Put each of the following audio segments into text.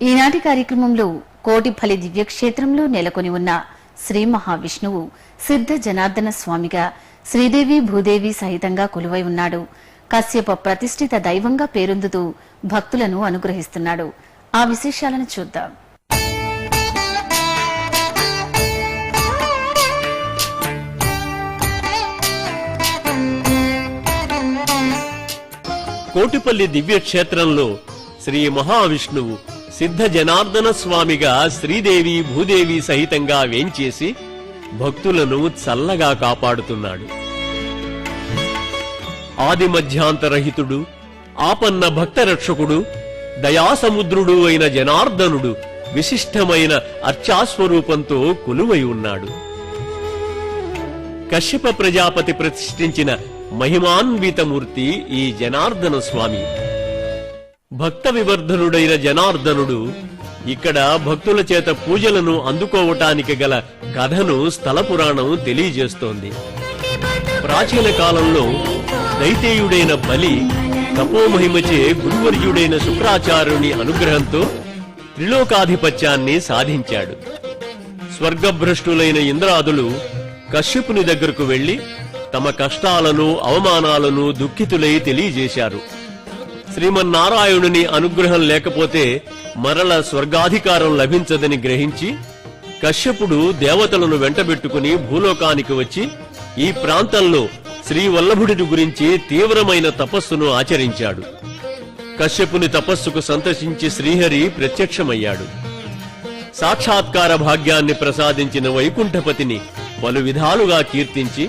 ఈనాటి కార్యక్రమంలో కోటిఫలి దివ్యక్షేత్రంలో నెలకొని ఉన్న శ్రీ మహావిష్ణువు సిద్ధ జనార్దన స్వామిగా శ్రీదేవి భూదేవి సహితంగా కొలువై ఉన్నాడు. కశ్యప ప్రతిష్ఠిత దైవంగా పేరొందుతూ భక్తులను అనుగ్రహిస్తున్నాడు. ఆ విశేషాలను చూద్దాం. కోటిపల్లి దివ్యక్షేత్రంలో శ్రీ మహావిష్ణువు సిద్ధ జనార్దన స్వామిగా శ్రీదేవి భూదేవి సహితంగా వేంచేసి భక్తులను చల్లగా కాపాడుతున్నాడు. ఆది మధ్యాంతరహితుడు, ఆపన్న భక్తరక్షకుడు, దయాసముద్రుడు అయిన జనార్దనుడు విశిష్టమైన అర్చాస్వరూపంతో కొలువై ఉన్నాడు. కశ్యప ప్రజాపతి ప్రతిష్ఠించిన మహిమాన్వితమూర్తి ఈ జనార్దన స్వామి. భక్త వివర్ధనుడైన జనార్దనుడు ఇక్కడ భక్తుల చేత పూజలను అందుకోవటానికి గల కథను స్థల పురాణం తెలియజేస్తోంది. ప్రాచీన కాలంలో దైతేయుడైన బలి తపోమహిమచే గురువర్యుడైన శుక్రాచార్యుని అనుగ్రహంతో త్రిలోకాధిపత్యాన్ని సాధించాడు. స్వర్గభ్రష్టులైన ఇంద్రాదులు కశ్యపుని దగ్గరకు వెళ్లి తమ కష్టాలను అవమానాలను దుఃఖితులై తెలియజేశారు. శ్రీమన్నారాయణుని అనుగ్రహం లేకపోతే మరల స్వర్గాధికారం లభించదని గ్రహించి కశ్యపుడు దేవతలను వెంటబెట్టుకుని భూలోకానికి వచ్చి ఈ ప్రాంతంలో శ్రీవల్లభుడి గురించి తీవ్రమైన తపస్సును ఆచరించాడు. కశ్యపుని తపస్సుకు సంతసించి శ్రీహరి ప్రత్యక్షమయ్యాడు. సాక్షాత్కార భాగ్యాన్ని ప్రసాదించిన వైకుంఠపతిని పలు విధాలుగా కీర్తించి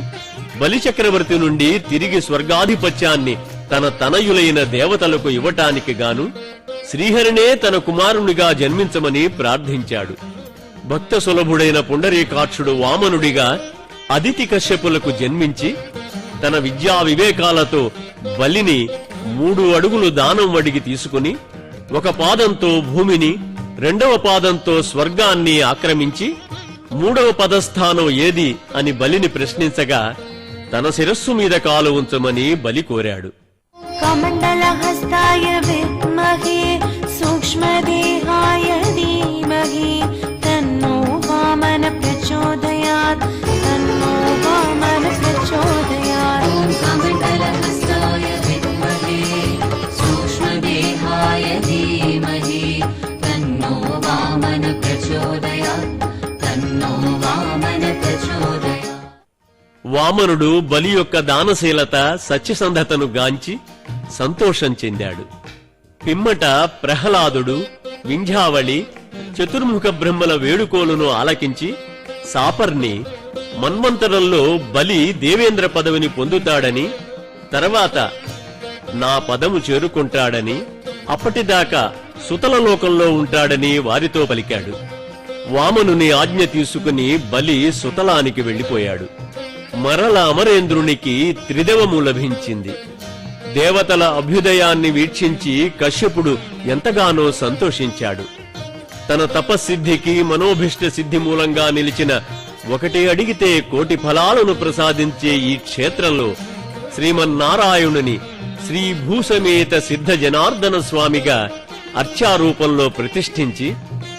బలిచక్రవర్తి నుండి తిరిగి స్వర్గాధిపత్యాన్ని తన తనయులైన దేవతలకు ఇవ్వటానికి గాను శ్రీహరినే తన కుమారునిగా జన్మించమని ప్రార్థించాడు. భక్త సులభుడైన పుండరీకాక్షుడు వామనుడిగా అదితి కశ్యపులకు జన్మించి తన విద్యా వివేకాలతో బలిని 3 అడుగులు దానం అడిగి తీసుకుని ఒక పాదంతో భూమిని, 2వ పాదంతో స్వర్గాన్ని ఆక్రమించి 3వ పదస్థానం ఏది అని బలిని ప్రశ్నించగా తన శిరస్సు మీద కాలు ఉంచమని బలి కోరాడు. కమండలహస్తాయ విద్మహే సూక్ష్మదేహాయ ధీమహి తన్నో వామన ప్రచోదయాత్ తన్నో వామన ప్రచోదయాత్. కమండలహస్తాయ విద్మహే సూక్ష్మదేహాయ ధీమహి తన్నో వామన ప్రచోదయాత్ తన్నో వామన ప్రచోదయాత్. వామనుడు బలి యొక్క దానశీలత సత్యసంధతను గాంచి సంతోషం చెందాడు. పిమ్మట ప్రహ్లాదుడు వింధ్యావళి చతుర్ముఖ బ్రహ్మల వేడుకోలును ఆలకించి సాపర్ని మన్వంతరంలో బలి దేవేంద్ర పదవిని పొందుతాడని, తర్వాత నా పదము చేరుకుంటాడని, అప్పటిదాకా సుతల లోకంలో ఉంటాడని వారితో పలికాడు. వామనుని ఆజ్ఞ తీసుకుని బలి సుతలానికి వెళ్లిపోయాడు. మరల అమరేంద్రునికి త్రిదవము లభించింది. దేవతల అభ్యుదయాన్ని వీక్షించి కశ్యపుడు ఎంతగానో సంతోషించాడు. తన తపస్సిద్ధికి మనోభిష్ట సిద్ధి మూలంగా నిలిచిన ఒకటి అడిగితే కోటి ఫలాలను ప్రసాదించే ఈ క్షేత్రంలో శ్రీమన్నారాయణుని శ్రీ భూసమేత సిద్ధ జనార్దన స్వామిగా అర్చారూపంలో ప్రతిష్ఠించి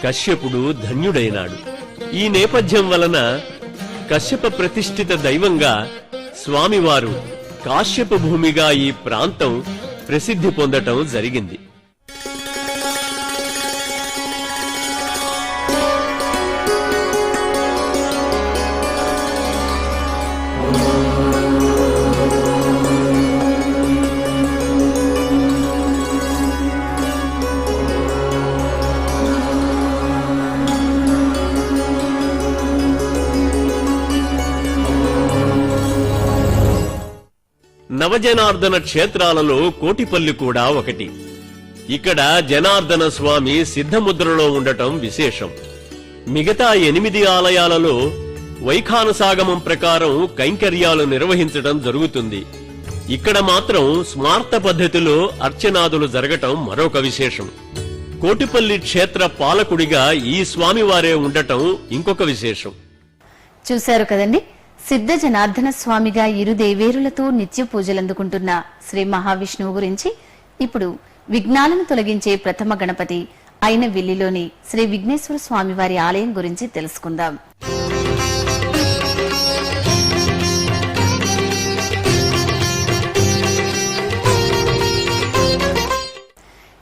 కశ్యపుడు ధన్యుడైనాడు. ఈ నేపథ్యం వలన కశ్యప ప్రతిష్ఠిత దైవంగా స్వామివారు కాశ్యప భూమిగా ఈ ప్రాంతం ప్రసిద్ధి పొందటం జరిగింది. నవజనార్దన క్షేత్రాలలో కోటిపల్లి కూడా ఒకటి. ఇక్కడ జనార్దన స్వామి సిద్ధముద్రలో ఉండటం విశేషం. మిగతా 8 ఆలయాలలో వైఖానసాగమం ప్రకారం కైంకర్యాలు నిర్వహించడం జరుగుతుంది. ఇక్కడ మాత్రం స్మార్త పద్ధతిలో అర్చనాదులు జరగటం మరొక విశేషం. కోటిపల్లి క్షేత్ర పాలకుడిగా ఈ స్వామివారే ఉండటం ఇంకొక విశేషం. చూశారు కదండి, సిద్ధ జనార్దన స్వామిగా ఇరు దేవేరులతో నిత్య పూజలందుకుంటున్న శ్రీ మహావిష్ణువు గురించి. ఇప్పుడు విఘ్నాలను తొలగించే ప్రథమ గణపతి అయిన విల్లిలోని శ్రీ విఘ్నేశ్వర స్వామివారి ఆలయం గురించి తెలుసుకుందాం.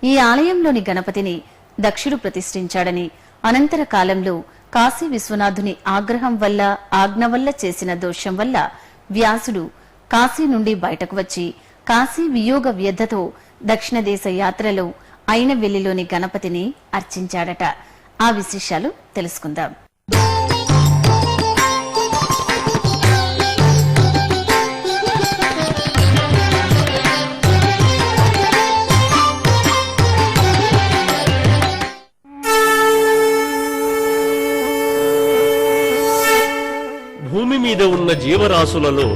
ఈ ఆలయంలోని గణపతిని దక్షుడు ప్రతిష్ఠించాడని, అనంతర కాలంలో కాశీ విశ్వనాథుని ఆగ్రహం వల్ల, ఆజ్ఞ వల్ల చేసిన దోషం వల్ల వ్యాసుడు కాశీ నుండి బయటకు వచ్చి కాశీ వియోగ వ్యధతో దక్షిణ దేశ యాత్రలో అయిన వెల్లిలోని గణపతిని అర్చించాడట. ఆ విశేషాలు తెలుసుకుందాం. భూమి మీద ఉన్న జీవరాశులలో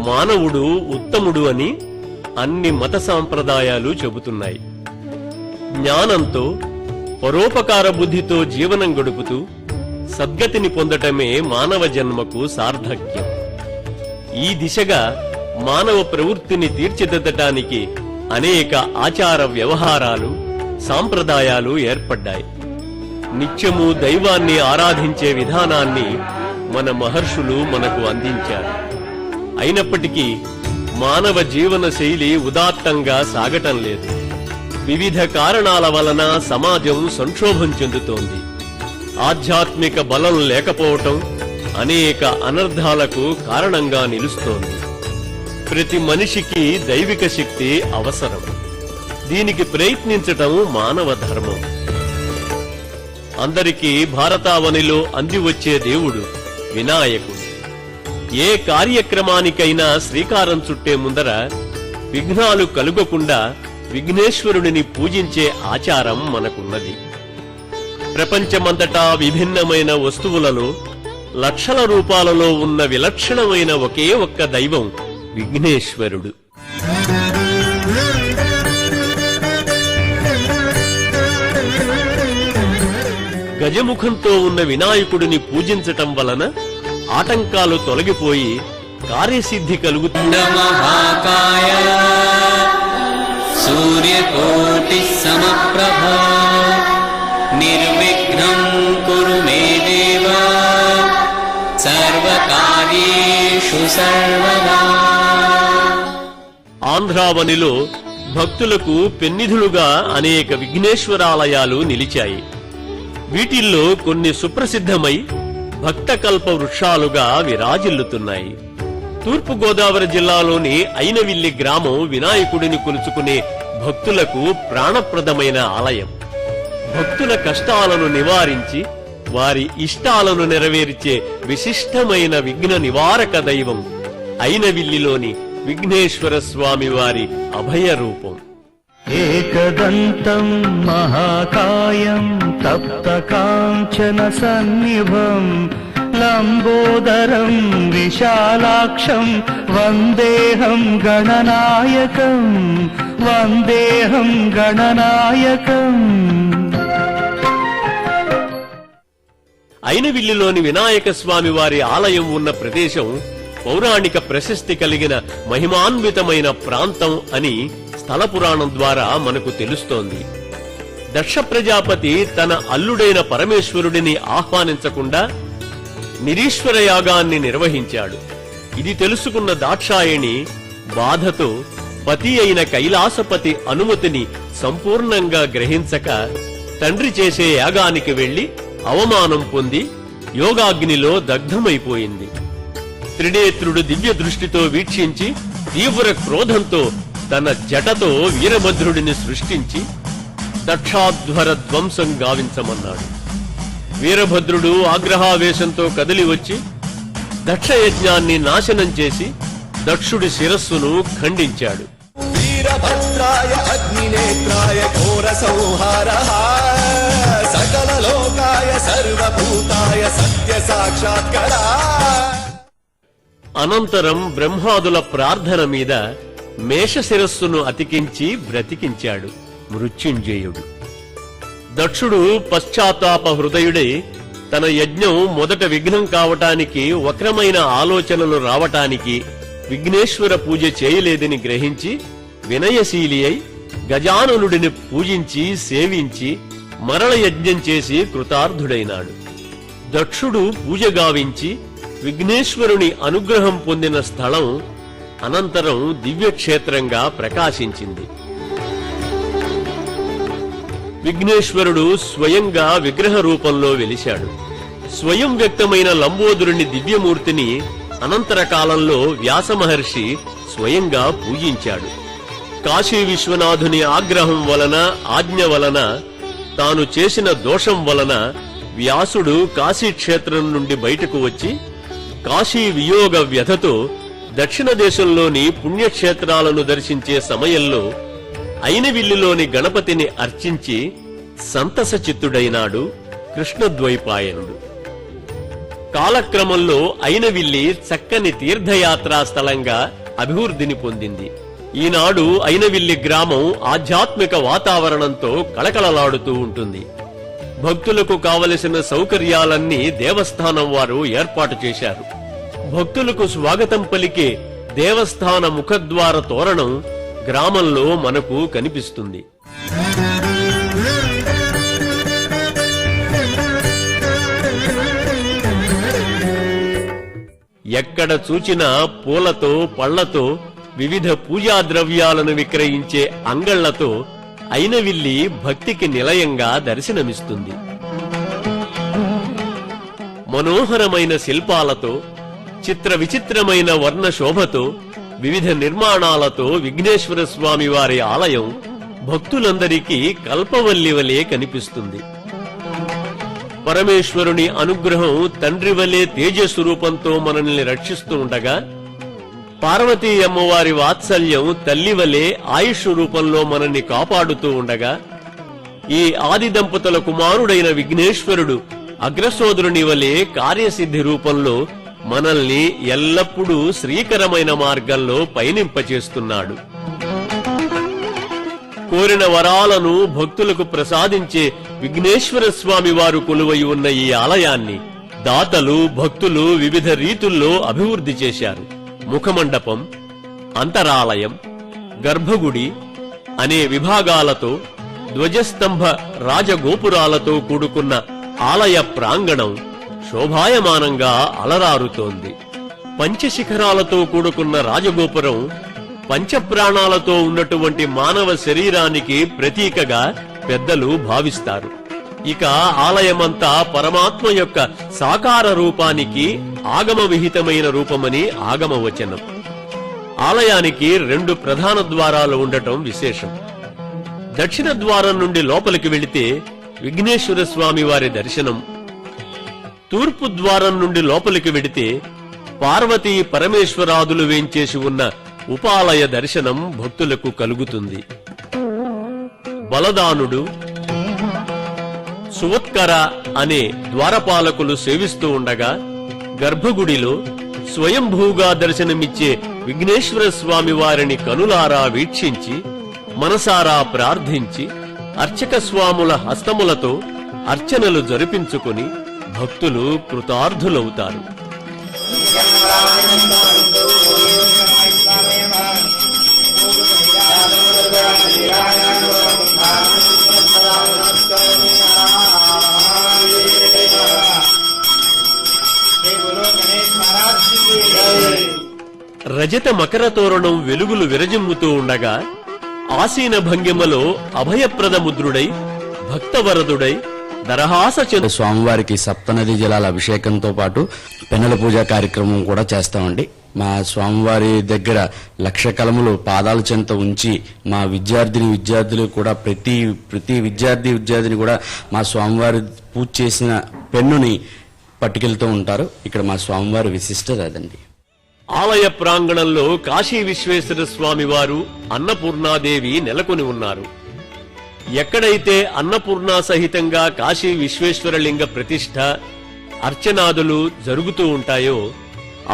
మానవుడు ఉత్తముడు అని అన్ని మత సాంప్రదాయాలు చెబుతున్నాయి. జ్ఞానంతో, పరోపకార బుద్ధితో జీవనం గడుపుతూ సద్గతిని పొందటమే మానవ జన్మకు సార్థక్యం. ఈ దిశగా మానవ ప్రవృత్తిని తీర్చిదిద్దటానికి అనేక ఆచార వ్యవహారాలు, సాంప్రదాయాలు ఏర్పడ్డాయి. నిత్యము దైవాన్ని ఆరాధించే విధానాన్ని మన మహర్షులు మనకు అందించారు. అయినప్పటికీ మానవ జీవన శైలి ఉదాత్తంగా సాగటం లేదు. వివిధ కారణాల వలన సమాజం సంక్షోభం చెందుతోంది. ఆధ్యాత్మిక బలం లేకపోవటం అనేక అనర్థాలకు కారణంగా నిలుస్తోంది. ప్రతి మనిషికి దైవిక శక్తి అవసరం. దీనికి ప్రయత్నించటం మానవ ధర్మం. అందరికీ భారతావనిలో అందివచ్చే దేవుడు వినాయకుడు. ఏ కార్యక్రమానికైనా శ్రీకారం చుట్టే ముందర విఘ్నాలు కలుగకుండా విఘ్నేశ్వరుడిని పూజించే ఆచారం మనకున్నది. ప్రపంచమంతటా విభిన్నమైన వస్తువులలో లక్షల రూపాలలో ఉన్న విలక్షణమైన ఒకే ఒక్క దైవం విఘ్నేశ్వరుడు. గజముఖంతో ఉన్న వినాయకుడిని పూజించటం వలన ఆటంకాలు తొలగిపోయి కార్యసిద్ధి కలుగుతుంది. మహాకాయ సూర్యకోటి సమప్రభ నిర్విఘ్నం కురు మే దేవ సర్వకార్యేషు సర్వదా. ఆంధ్రావనిలో భక్తులకు పెన్నిధులుగా అనేక విఘ్నేశ్వరాలయాలు నిలిచాయి. వీటిల్లో కొన్ని సుప్రసిద్ధమై భక్తకల్ప వృక్షాలుగా విరాజిల్లుతున్నాయి. తూర్పుగోదావరి జిల్లాలోని అయినవిల్లి గ్రామం వినాయకుడిని కొలుచుకునే భక్తులకు ప్రాణప్రదమైన ఆలయం. భక్తుల కష్టాలను నివారించి వారి ఇష్టాలను నెరవేర్చే విశిష్టమైన విఘ్న నివారక దైవం అయినవిల్లిలోని విఘ్నేశ్వర స్వామి వారి అభయ రూపం. ఏకదంతం మహాకాయం తప్తకాంచన సన్నిభం లంబోదరం విశాలాక్షం వందేహం గణనాయకం వందేహం గణనాయకం. అయినవిల్లిలోని వినాయక స్వామి వారి ఆలయం ఉన్న ప్రదేశం పౌరాణిక ప్రశస్తి కలిగిన మహిమాన్వితమైన ప్రాంతం అని స్థల పురాణం ద్వారా మనకు తెలుస్తోంది. దక్ష ప్రజాపతి తన అల్లుడైన పరమేశ్వరుడిని ఆహ్వానించకుండా నిరీశ్వర యాగాన్ని నిర్వహించాడు. ఇది తెలుసుకున్న దాక్షాయణి బాధతో పతి అయిన కైలాసపతి అనుమతిని సంపూర్ణంగా గ్రహించక తండ్రి చేసే యాగానికి వెళ్లి అవమానం పొంది యోగాగ్నిలో దగ్ధమైపోయింది. త్రినేత్రుడు దివ్య దృష్టితో వీక్షించి తీవ్ర క్రోధంతో తన జటతో వీరభద్రుడిని సృష్టించి దక్షాధ్వర ధ్వంసం గావించమన్నాడు. వీరభద్రుడు ఆగ్రహావేశంతో కదిలి వచ్చి దక్షయజ్ఞాన్ని నాశనం చేసి దక్షుడి శిరస్సును ఖండించాడు. వీరభద్రాయ అగ్నినేత్రాయ ఘోర संहारः सकललोकाय सर्वभूताय सत्य साक्षात्करा. అనంతరం బ్రహ్మాదుల ప్రార్థన మీద మేషశిరస్సును అతికించి బ్రతికించాడు మృత్యుంజయుడు. దక్షుడు పశ్చాత్తాప హృదయుడై తన యజ్ఞం మొదట విఘ్నం కావటానికి, వక్రమైన ఆలోచనలు రావటానికి విఘ్నేశ్వర పూజ చేయలేదని గ్రహించి వినయశీలి అయి గజాననుడిని పూజించి సేవించి మరల యజ్ఞం చేసి కృతార్థుడైనాడు. దక్షుడు పూజ గావించి విఘ్నేశ్వరుని అనుగ్రహం పొందిన స్థలం అనంతరం దివ్యక్షేత్రంగా ప్రకాశించింది. విఘ్నేశ్వరుడు స్వయంగా విగ్రహ రూపంలో వెలిశాడు. స్వయం వ్యక్తమైన లంబోదరుని దివ్యమూర్తిని అనంతర కాలంలో వ్యాస మహర్షి స్వయంగా పూజించాడు. కాశీ విశ్వనాథుని ఆగ్రహం వలన, ఆజ్ఞ వలన, తాను చేసిన దోషం వలన వ్యాసుడు కాశీక్షేత్రం నుండి బయటకు వచ్చి కాశీ వియోగ వ్యధతో దక్షిణ దేశంలోని పుణ్యక్షేత్రాలను దర్శించే సమయంలో అయినవిల్లిలోని గణపతిని అర్చించి సంతస చిత్తుడైనాడు కృష్ణద్వైపాయనుడు. కాలక్రమంలో అయినవిల్లి చక్కని తీర్థయాత్రా స్థలంగా అభివృద్ధిని పొందింది. ఈనాడు అయినవిల్లి గ్రామం ఆధ్యాత్మిక వాతావరణంతో కళకళలాడుతూ ఉంటుంది. భక్తులకు కావలసిన సౌకర్యాలన్నీ దేవస్థానం వారు ఏర్పాటు చేశారు. భక్తులకు స్వాగతం పలికే దేవస్థాన ముఖద్వార తోరణం గ్రామంలో మనకు కనిపిస్తుంది. ఎక్కడ చూచినా పూలతో, పళ్లతో, వివిధ పూజా ద్రవ్యాలను విక్రయించే అంగళ్లతో అయినవిల్లి భక్తికి నిలయంగా దర్శనమిస్తుంది. మనోహరమైన శిల్పాలతో, చిత్ర విచిత్రమైన వర్ణ శోభతో, వివిధ నిర్మాణాలతో విఘ్నేశ్వర స్వామి వారి ఆలయం భక్తులందరికీ కల్పవల్లి వలె కనిపిస్తుంది. పరమేశ్వరుని అనుగ్రహం తండ్రి వలె తేజస్వరూపంతో మనల్ని రక్షిస్తూ ఉండగా, పార్వతీ అమ్మవారి వాత్సల్యం తల్లి వలె ఆయుష్ రూపంలో మనల్ని కాపాడుతూ ఉండగా, ఈ ఆది దంపతుల కుమారుడైన విఘ్నేశ్వరుడు అగ్రసోదరుని వలె కార్యసిద్ధి రూపంలో మనల్ని ఎల్లప్పుడూ శ్రీకరమైన మార్గంలో పయనింపచేస్తున్నాడు. కోరిన వరాలను భక్తులకు ప్రసాదించే విఘ్నేశ్వర స్వామి వారు కొలువై ఉన్న ఈ ఆలయాన్ని దాతలు, భక్తులు వివిధ రీతుల్లో అభివృద్ధి చేశారు. ముఖమండపం, అంతరాలయం, గర్భగుడి అనే విభాగాలతో, ధ్వజస్తంభ రాజగోపురాలతో కూడుకున్న ఆలయ ప్రాంగణం శోభాయమానంగా అలరారుతోంది. పంచశిఖరాలతో కూడుకున్న రాజగోపురం పంచప్రాణాలతో ఉన్నటువంటి మానవ శరీరానికి ప్రతీకగా పెద్దలు భావిస్తారు. ఇక ఆలయమంతా పరమాత్మ యొక్క సాకార రూపానికి ఆగమ విహితమైన రూపమని ఆగమ వచనం. ఆలయానికి 2 ప్రధాన ద్వారాలు ఉండటం విశేషం. దక్షిణ ద్వారం నుండి లోపలికి వెళితే విఘ్నేశ్వర స్వామి వారి దర్శనం, తూర్పు ద్వారం నుండి లోపలికి వెడితే పార్వతీ పరమేశ్వరాదులు వేంచేసి ఉన్న ఉపాలయ దర్శనం భక్తులకు కలుగుతుంది. బలదానుడు, సువత్కర అనే ద్వారపాలకులు సేవిస్తూ ఉండగా, గర్భగుడిలో స్వయంభూగా దర్శనమిచ్చే విఘ్నేశ్వర స్వామి వారిని కనులారా వీక్షించి మనసారా ప్రార్థించి అర్చక స్వాముల హస్తములతో అర్చనలు జరిపించుకుని భక్తులు కృతార్థులవుతారు. రజత మకర తోరణం వెలుగులు విరజిమ్ముతూ ఉండగా, ఆసీన భంగిమలో అభయప్రద ముద్రుడై భక్తవరదుడై దరహాస స్వామివారికి సప్తనది జలాల అభిషేకంతో పాటు పెన్నెల పూజ కార్యక్రమం కూడా చేస్తామండి. మా స్వామివారి దగ్గర 1,00,000 కలములు పాదాల చెంత ఉంచి మా విద్యార్థులు కూడా ప్రతి విద్యార్థిని కూడా మా స్వామివారి పూజ చేసిన పెన్నుని పట్టుకెళ్తూ ఉంటారు. ఇక్కడ మా స్వామివారి విశిష్టత అదండి. ఆలయ ప్రాంగణంలో కాశీ విశ్వేశ్వర స్వామి వారు, అన్నపూర్ణాదేవి నెలకొని ఉన్నారు. ఎక్కడైతే అన్నపూర్ణ సహితంగా కాశీ విశ్వేశ్వరలింగ ప్రతిష్ఠ అర్చనాదులు జరుగుతూ ఉంటాయో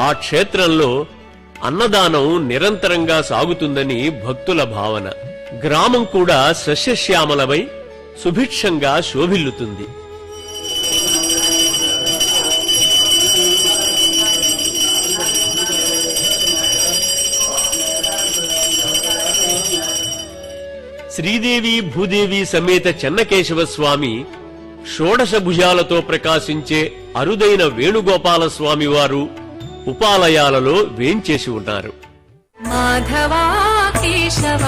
ఆ క్షేత్రంలో అన్నదానం నిరంతరంగా సాగుతుందని భక్తుల భావన. గ్రామం కూడా సస్యశ్యామలమై సుభిక్షంగా శోభిల్లుతుంది. శ్రీదేవి భూదేవి సమేత చెన్నకేశవ స్వామి షోడశ భుజాలతో ప్రకాశించే అరుదైన వేణుగోపాల స్వామి వారు ఉపాలయాలలో వేంచేసి ఉన్నారు. మాధవా కేశవ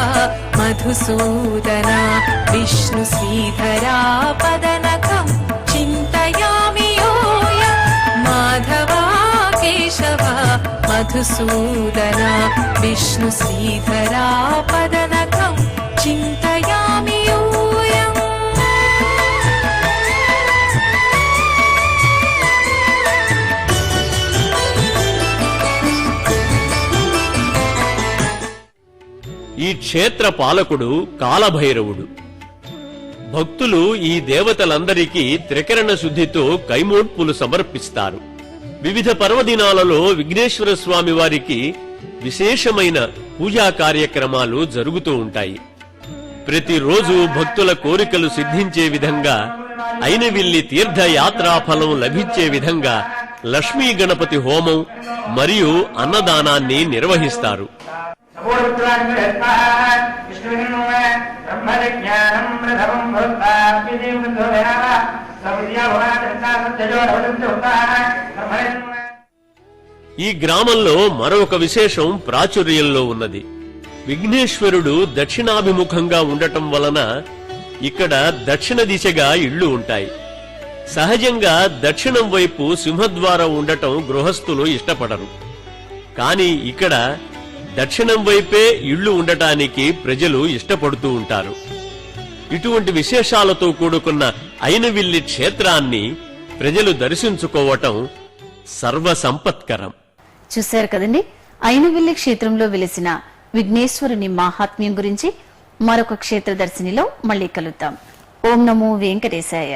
మధుసూదన విష్ణు శ్రీధరా పదనకం చింతయామి యోయ. మాధవా కేశవ మధుసూదన విష్ణు శ్రీధరా పదనకం చింతయామి యూయం. ఈ క్షేత్ర పాలకుడు కాలభైరవుడు. భక్తులు ఈ దేవతలందరికీ త్రికరణ శుద్ధితో కైమోడ్పులు సమర్పిస్తారు. వివిధ పర్వదినాలలో విఘ్నేశ్వర స్వామి వారికి విశేషమైన పూజా కార్యక్రమాలు జరుగుతూ ఉంటాయి. ప్రతిరోజు భక్తుల కోరికలు సిద్ధించే విధంగా అయినవిల్లి తీర్థయాత్రాఫలం లభించే విధంగా లక్ష్మీ గణపతి హోమం మరియు అన్నదానాన్ని నిర్వహిస్తారు. ఈ గ్రామంలో మరొక విశేషం ప్రాచుర్యంలో ఉన్నది. విఘ్నేశ్వరుడు దక్షిణాభిముఖంగా ఉండటం వలన ఇక్కడ దక్షిణ దిశగా ఇళ్లు ఉంటాయి. సహజంగా దక్షిణం వైపు సింహద్వారం ఉండటం గృహస్థులు ఇష్టపడరు. కాని ఇక్కడ దక్షిణం వైపే ఇళ్లు ఉండటానికి ప్రజలు ఇష్టపడుతూ ఉంటారు. ఇటువంటి విశేషాలతో కూడుకున్న అయినవిల్లి క్షేత్రాన్ని ప్రజలు దర్శించుకోవటం సర్వసంపత్కరం. చూశారు కదండి, అయినవిల్లి క్షేత్రంలో వెలిసిన విఘ్నేశ్వరుని మాహాత్మ్యం గురించి మరొక క్షేత్ర దర్శినిలో మళ్ళీ కలుద్దాం. ఓం నమో వెంకటేశాయ.